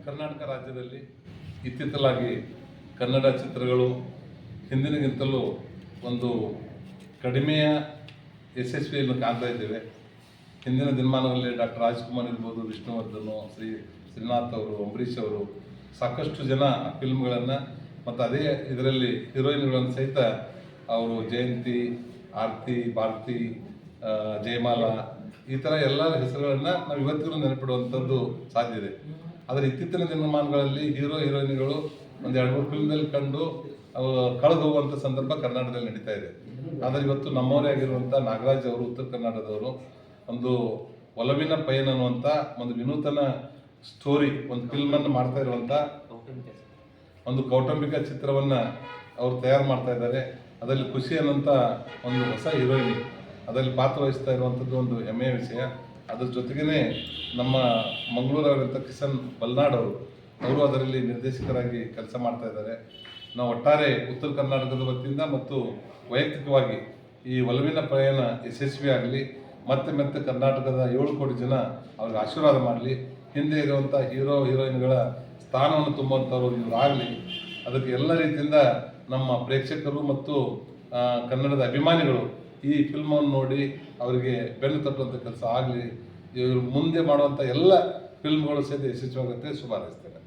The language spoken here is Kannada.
ಕರ್ನಾಟಕ ರಾಜ್ಯದಲ್ಲಿ ಇತ್ತಿತ್ತಲಾಗಿ ಕನ್ನಡ ಚಿತ್ರಗಳು ಹಿಂದಿನಗಿಂತಲೂ ಒಂದು ಕಡಿಮೆಯ ಯಶಸ್ವಿಯನ್ನು ಕಾಣ್ತಾ ಇದ್ದೇವೆ. ಹಿಂದಿನ ದಿನಮಾನಗಳಲ್ಲಿ ಡಾಕ್ಟರ್ ರಾಜ್ಕುಮಾರ್ ಇರ್ಬೋದು, ವಿಷ್ಣುವರ್ಧನ್, ಶ್ರೀನಾಥ್ ಅವರು, ಅಂಬರೀಷ್ ಅವರು ಸಾಕಷ್ಟು ಜನ ಫಿಲ್ಮ್ಗಳನ್ನು ಮತ್ತು ಅದೇ ಇದರಲ್ಲಿ ಹೀರೋಯಿನ್ಗಳನ್ನು ಸಹಿತ ಅವರು ಜಯಂತಿ, ಆರತಿ, ಭಾರತಿ, ಜಯಮಾಲಾ ಈ ಥರ ಎಲ್ಲ ಹೆಸರುಗಳನ್ನು ನಾವು ಇವತ್ತಿಗೂ ನೆನಪಿಡುವಂಥದ್ದು ಸಾಧ್ಯ ಇದೆ. ಆದರೆ ಇತ್ತೀಚಿನ ದಿನಮಾನಗಳಲ್ಲಿ ಹೀರೋಯಿನ್ಗಳು ಒಂದು 2-3 ಫಿಲ್ಮ್ದಲ್ಲಿ ಕಂಡು ಕಳೆದು ಹೋಗುವಂಥ ಸಂದರ್ಭ ಕರ್ನಾಟಕದಲ್ಲಿ ನಡೀತಾ ಇದೆ. ಆದರೆ ಇವತ್ತು ನಮ್ಮವರೇ ಆಗಿರುವಂಥ ನಾಗರಾಜ್ ಅವರು, ಉತ್ತರ ಕರ್ನಾಟಕದವರು, ಒಂದು ಒಲವಿನ ಪಯಣ ಅನ್ನುವಂಥ ಒಂದು ವಿನೂತನ ಸ್ಟೋರಿ, ಒಂದು ಫಿಲ್ಮನ್ನು ಮಾಡ್ತಾ ಇರುವಂಥ ಒಂದು ಕೌಟುಂಬಿಕ ಚಿತ್ರವನ್ನು ಅವರು ತಯಾರು ಮಾಡ್ತಾ ಇದ್ದಾರೆ. ಅದರಲ್ಲಿ ಖುಷಿ ಅನ್ನೋಂಥ ಒಂದು ಹೊಸ ಹೀರೋಯಿನ್ ಅದರಲ್ಲಿ ಪಾತ್ರವಹಿಸ್ತಾ ಇರುವಂಥದ್ದು ಒಂದು ಹೆಮ್ಮೆಯ ವಿಷಯ. ಅದ್ರ ಜೊತೆಗೇ ನಮ್ಮ ಮಂಗಳೂರವರಂಥ ಕಿಶನ್ ಬಲ್ನಾಡ್ ಅವರು ಅದರಲ್ಲಿ ನಿರ್ದೇಶಕರಾಗಿ ಕೆಲಸ ಮಾಡ್ತಾ ಇದ್ದಾರೆ. ನಾವು ಒಟ್ಟಾರೆ ಉತ್ತರ ಕರ್ನಾಟಕದ ವತಿಯಿಂದ ಮತ್ತು ವೈಯಕ್ತಿಕವಾಗಿ ಈ ಒಲವಿನ ಪ್ರಯಾಣ ಯಶಸ್ವಿಯಾಗಲಿ, ಮತ್ತೆ ಕರ್ನಾಟಕದ 7 ಕೋಟಿ ಜನ ಅವ್ರಿಗೆ ಆಶೀರ್ವಾದ ಮಾಡಲಿ, ಹಿಂದೆ ಇರುವಂಥ ಹೀರೋಯಿನ್ಗಳ ಸ್ಥಾನವನ್ನು ತುಂಬುವಂಥವ್ರು ಇವರಾಗಲಿ, ಅದಕ್ಕೆ ಎಲ್ಲ ರೀತಿಯಿಂದ ನಮ್ಮ ಪ್ರೇಕ್ಷಕರು ಮತ್ತು ಕನ್ನಡದ ಅಭಿಮಾನಿಗಳು ಈ ಫಿಲ್ಮನ್ನು ನೋಡಿ ಅವರಿಗೆ ಬೆನ್ನು ತಟ್ಟುವಂಥ ಕೆಲಸ ಆಗಲಿ. ಇವರು ಮುಂದೆ ಮಾಡುವಂಥ ಎಲ್ಲ ಫಿಲ್ಮ್ಗಳು ಸಹಿತ ಯಶಸ್ವಿಯಾಗುತ್ತೆ. ಶುಭ ಹಾರೈಸ್ತೇನೆ.